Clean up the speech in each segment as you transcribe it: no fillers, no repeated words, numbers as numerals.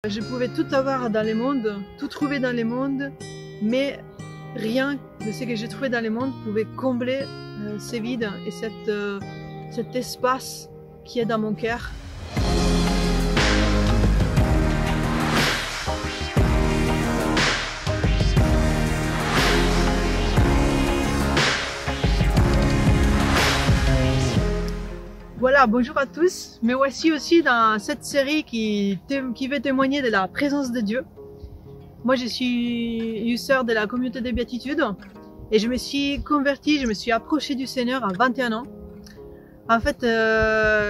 Je pouvais tout avoir dans le monde, tout trouver dans le monde, mais rien de ce que j'ai trouvé dans le monde pouvait combler ces vides et cet espace qui est dans mon cœur. Voilà, bonjour à tous, me voici aussi dans cette série qui veut témoigner de la présence de Dieu. Moi je suis une sœur de la communauté des béatitudes et je me suis convertie, je me suis approchée du Seigneur à 21 ans. En fait,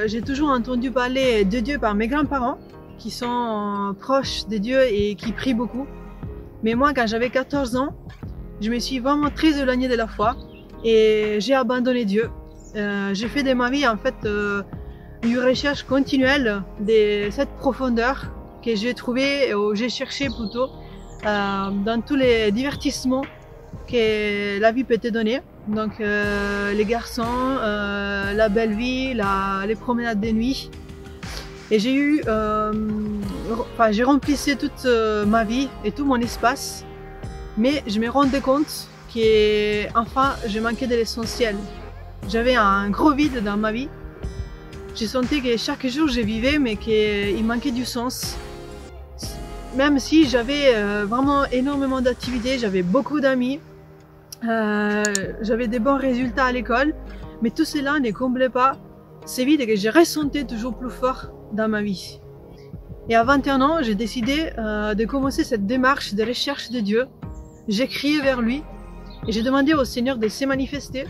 j'ai toujours entendu parler de Dieu par mes grands-parents qui sont proches de Dieu et qui prient beaucoup. Mais moi, quand j'avais 14 ans, je me suis vraiment très éloignée de la foi et j'ai abandonné Dieu. J'ai fait de ma vie en fait une recherche continuelle de cette profondeur que j'ai trouvée, ou j'ai cherché plutôt, dans tous les divertissements que la vie peut te donner. Donc les garçons, la belle vie, les promenades de nuit. Et j'ai eu, j'ai remplissé toute ma vie et tout mon espace, mais je me rendais compte qu'enfin je manquais de l'essentiel. J'avais un gros vide dans ma vie. J'ai senti que chaque jour je vivais, mais qu'il manquait du sens. Même si j'avais vraiment énormément d'activités, j'avais beaucoup d'amis, j'avais des bons résultats à l'école, mais tout cela ne comblait pas ces vides que je ressentais toujours plus fort dans ma vie. Et à 21 ans, j'ai décidé de commencer cette démarche de recherche de Dieu. J'ai crié vers lui et j'ai demandé au Seigneur de se manifester.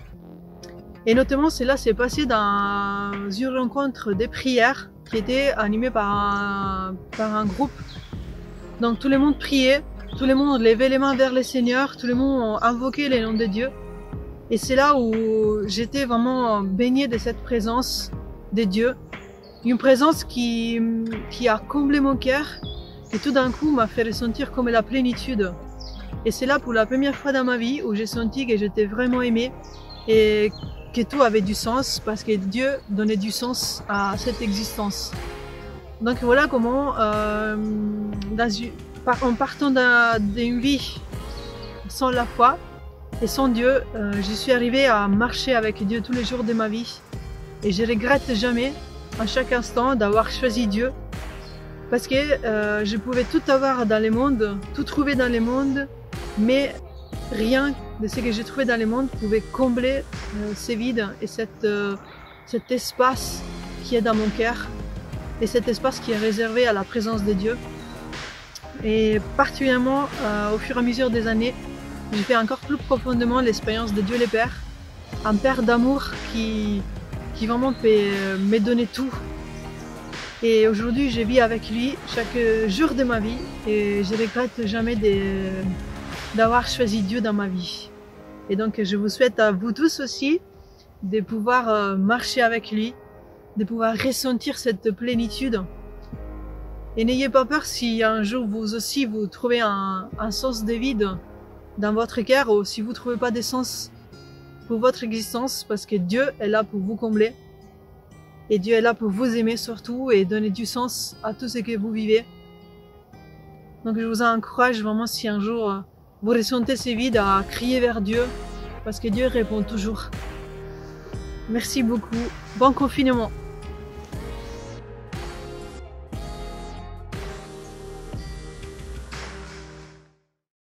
Et notamment, cela s'est passé dans une rencontre de prières qui était animée par un groupe. Donc tout le monde priait, tout le monde levait les mains vers le Seigneur, tout le monde invoquait les noms de Dieu. Et c'est là où j'étais vraiment baignée de cette présence de Dieu. Une présence qui a comblé mon cœur et tout d'un coup m'a fait ressentir comme la plénitude. Et c'est là pour la première fois dans ma vie où j'ai senti que j'étais vraiment aimée et que tout avait du sens parce que Dieu donnait du sens à cette existence. Donc voilà comment, en partant d'une vie sans la foi et sans Dieu, je suis arrivée à marcher avec Dieu tous les jours de ma vie. Et je regrette jamais, à chaque instant, d'avoir choisi Dieu. Parce que je pouvais tout avoir dans le monde, tout trouver dans le monde, mais rien de ce que j'ai trouvé dans le monde pouvait combler ces vides et cet espace qui est dans mon cœur et cet espace qui est réservé à la présence de Dieu. Et particulièrement au fur et à mesure des années, j'ai fait encore plus profondément l'expérience de Dieu le Père, un Père d'amour qui vraiment peut me donner tout. Et aujourd'hui, je vis avec lui chaque jour de ma vie et je ne regrette jamais d'avoir choisi Dieu dans ma vie. Et donc je vous souhaite à vous tous aussi de pouvoir marcher avec lui, de pouvoir ressentir cette plénitude. Et n'ayez pas peur si un jour vous aussi vous trouvez un sens de vide dans votre cœur ou si vous ne trouvez pas de sens pour votre existence, parce que Dieu est là pour vous combler. Et Dieu est là pour vous aimer surtout et donner du sens à tout ce que vous vivez. Donc je vous encourage vraiment, si un jour vous ressentez ces vides, à crier vers Dieu, parce que Dieu répond toujours. Merci beaucoup. Bon confinement.